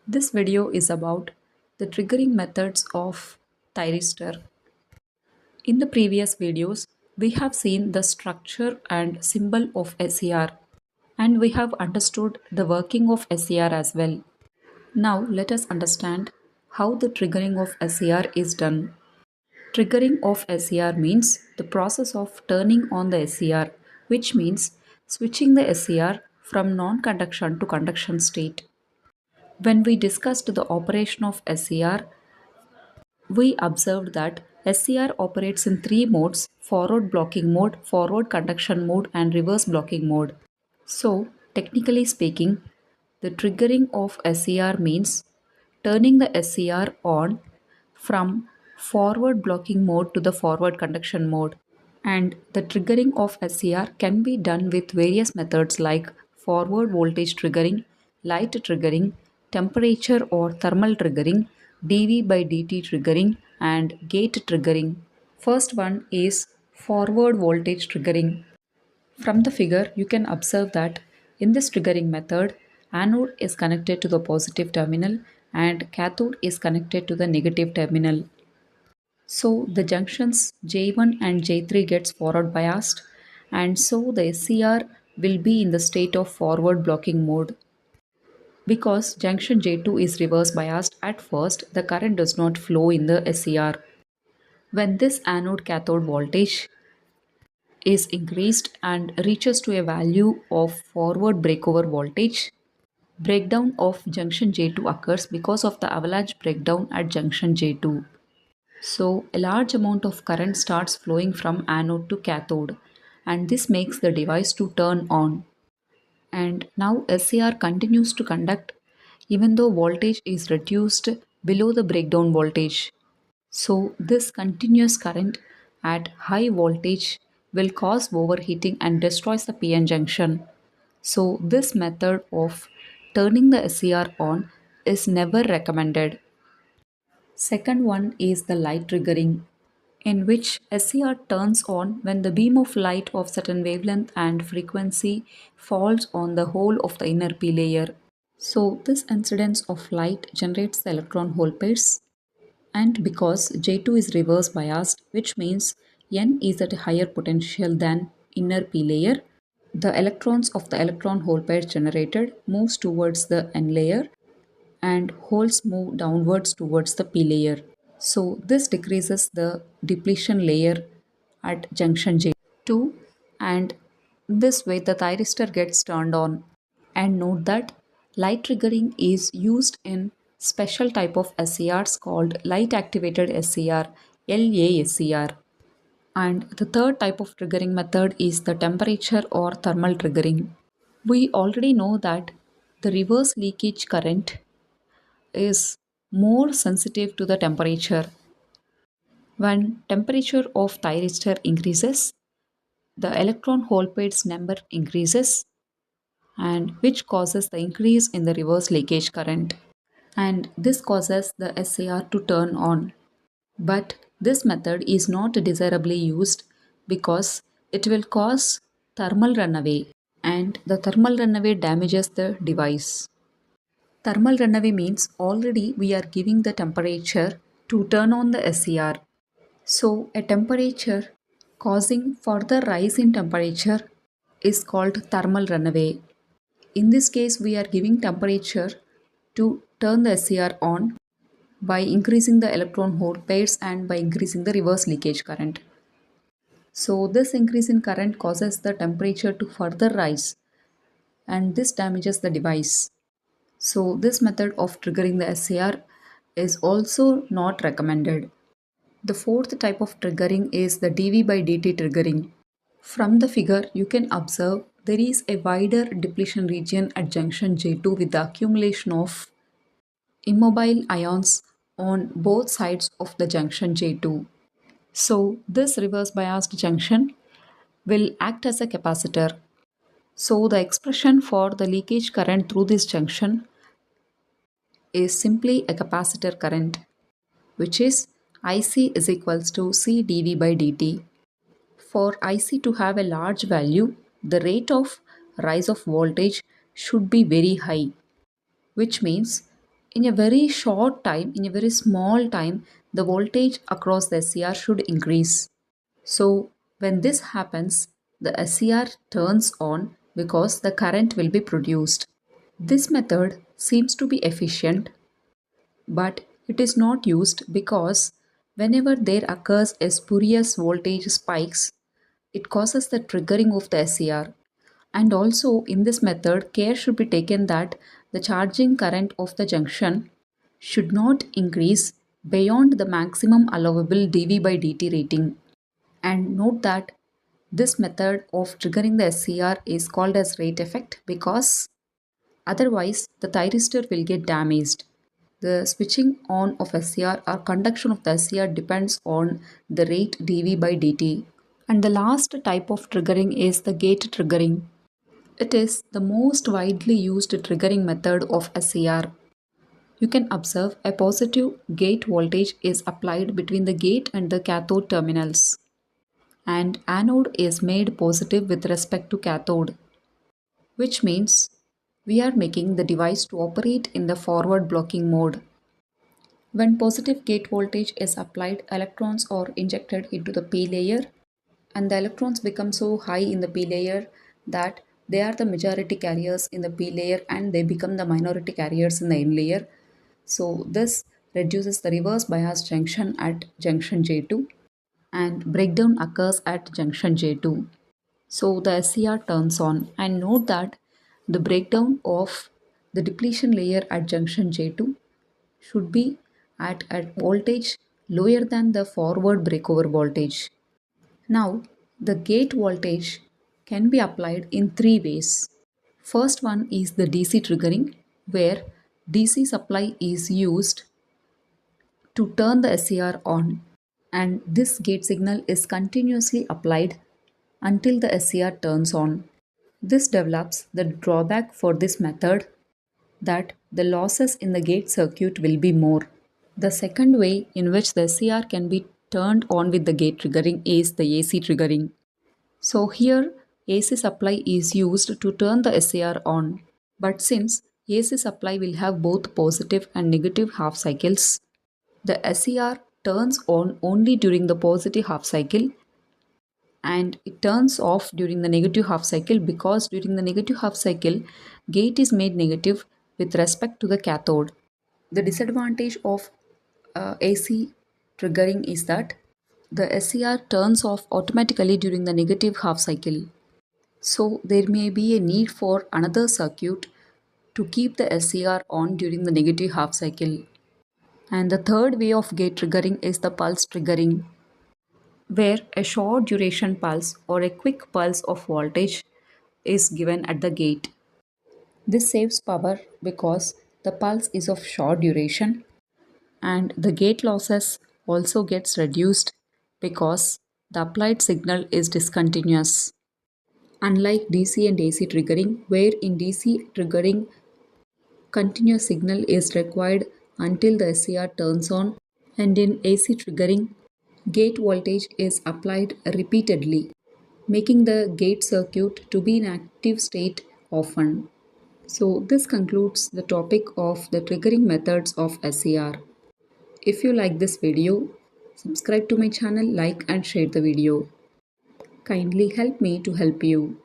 This video is about the triggering methods of Thyristor. In the previous videos, we have seen the structure and symbol of SCR and we have understood the working of SCR as well. Now let us understand how the triggering of SCR is done. Triggering of SCR means the process of turning on the SCR, which means switching the SCR from non-conduction to conduction state. When we discussed the operation of SCR, we observed that SCR operates in three modes: forward blocking mode, forward conduction mode, and reverse blocking mode. So, technically speaking, the triggering of SCR means turning the SCR on from forward blocking mode to the forward conduction mode. And the triggering of SCR can be done with various methods like forward voltage triggering, light triggering, temperature or thermal triggering, dV by dt triggering, and gate triggering. First one is forward voltage triggering. From the figure, you can observe that in this triggering method, anode is connected to the positive terminal and cathode is connected to the negative terminal. So the junctions J1 and J3 gets forward biased, and so the SCR will be in the state of forward blocking mode. Because junction J2 is reverse biased at first, the current does not flow in the SCR. When this anode cathode voltage is increased and reaches to a value of forward breakover voltage, breakdown of junction J2 occurs because of the avalanche breakdown at junction J2. So, a large amount of current starts flowing from anode to cathode, and this makes the device to turn on. And now SCR continues to conduct even though voltage is reduced below the breakdown voltage. So, this continuous current at high voltage will cause overheating and destroys the PN junction. So, this method of turning the SCR on is never recommended. Second one is the light triggering, in which SCR turns on when the beam of light of certain wavelength and frequency falls on the whole of the inner P layer. So this incidence of light generates the electron hole pairs, and because J2 is reverse biased, which means N is at a higher potential than inner P layer, the electrons of the electron hole pairs generated moves towards the N layer and holes move downwards towards the P layer. So this decreases the depletion layer at junction J2, and this way the thyristor gets turned on. And note that light triggering is used in special type of SCRs called light activated SCR, LASCR. And the third type of triggering method is the temperature or thermal triggering. We already know that the reverse leakage current is more sensitive to the temperature. When temperature of thyristor increases, the electron hole pairs number increases, and which causes the increase in the reverse leakage current, and this causes the SCR to turn on. But this method is not desirably used because it will cause thermal runaway, and the thermal runaway damages the device. Thermal runaway means already we are giving the temperature to turn on the SCR. So, a temperature causing further rise in temperature is called thermal runaway. In this case, we are giving temperature to turn the SCR on by increasing the electron hole pairs and by increasing the reverse leakage current. So, this increase in current causes the temperature to further rise, and this damages the device. So, this method of triggering the SCR is also not recommended. The fourth type of triggering is the dV by dt triggering. From the figure, you can observe there is a wider depletion region at junction J2 with the accumulation of immobile ions on both sides of the junction J2. So, this reverse biased junction will act as a capacitor. So, the expression for the leakage current through this junction is simply a capacitor current, which is IC is equals to C dV by dt. For IC to have a large value, the rate of rise of voltage should be very high, which means In a very short time, in a very small time, the voltage across the SCR should increase. So when this happens, the SCR turns on because the current will be produced. This method seems to be efficient, but it is not used because whenever there occurs a spurious voltage spikes, it causes the triggering of the SCR. And also in this method, care should be taken that the charging current of the junction should not increase beyond the maximum allowable dV by dt rating. And note that this method of triggering the SCR is called as rate effect because otherwise the thyristor will get damaged. The switching on of SCR or conduction of the SCR depends on the rate dV by dt. And the last type of triggering is the gate triggering. It is the most widely used triggering method of SCR. You can observe a positive gate voltage is applied between the gate and the cathode terminals, and anode is made positive with respect to cathode, which means we are making the device to operate in the forward blocking mode. When positive gate voltage is applied, electrons are injected into the P layer, and the electrons become so high in the P layer that they are the majority carriers in the P layer and they become the minority carriers in the N layer. So this reduces the reverse bias junction at junction J2 and breakdown occurs at junction J2. So the SCR turns on, and note that the breakdown of the depletion layer at junction J2 should be at a voltage lower than the forward breakover voltage. Now, the gate voltage can be applied in three ways. First one is the DC triggering, where DC supply is used to turn the SCR on, and this gate signal is continuously applied until the SCR turns on. This develops the drawback for this method that the losses in the gate circuit will be more. The second way in which the SCR can be turned on with the gate triggering is the AC triggering. So here AC supply is used to turn the SCR on. But since AC supply will have both positive and negative half cycles, the SCR turns on only during the positive half cycle and it turns off during the negative half cycle because during the negative half cycle, gate is made negative with respect to the cathode. The disadvantage of AC triggering is that the SCR turns off automatically during the negative half cycle. So there may be a need for another circuit to keep the SCR on during the negative half cycle. And the third way of gate triggering is the pulse triggering, where a short duration pulse or a quick pulse of voltage is given at the gate. This saves power because the pulse is of short duration and the gate losses also gets reduced because the applied signal is discontinuous. Unlike DC and AC triggering, where in DC triggering continuous signal is required until the SCR turns on, and in AC triggering, gate voltage is applied repeatedly, making the gate circuit to be in active state often. So this concludes the topic of the triggering methods of SCR. If you like this video, subscribe to my channel, like and share the video. Kindly help me to help you.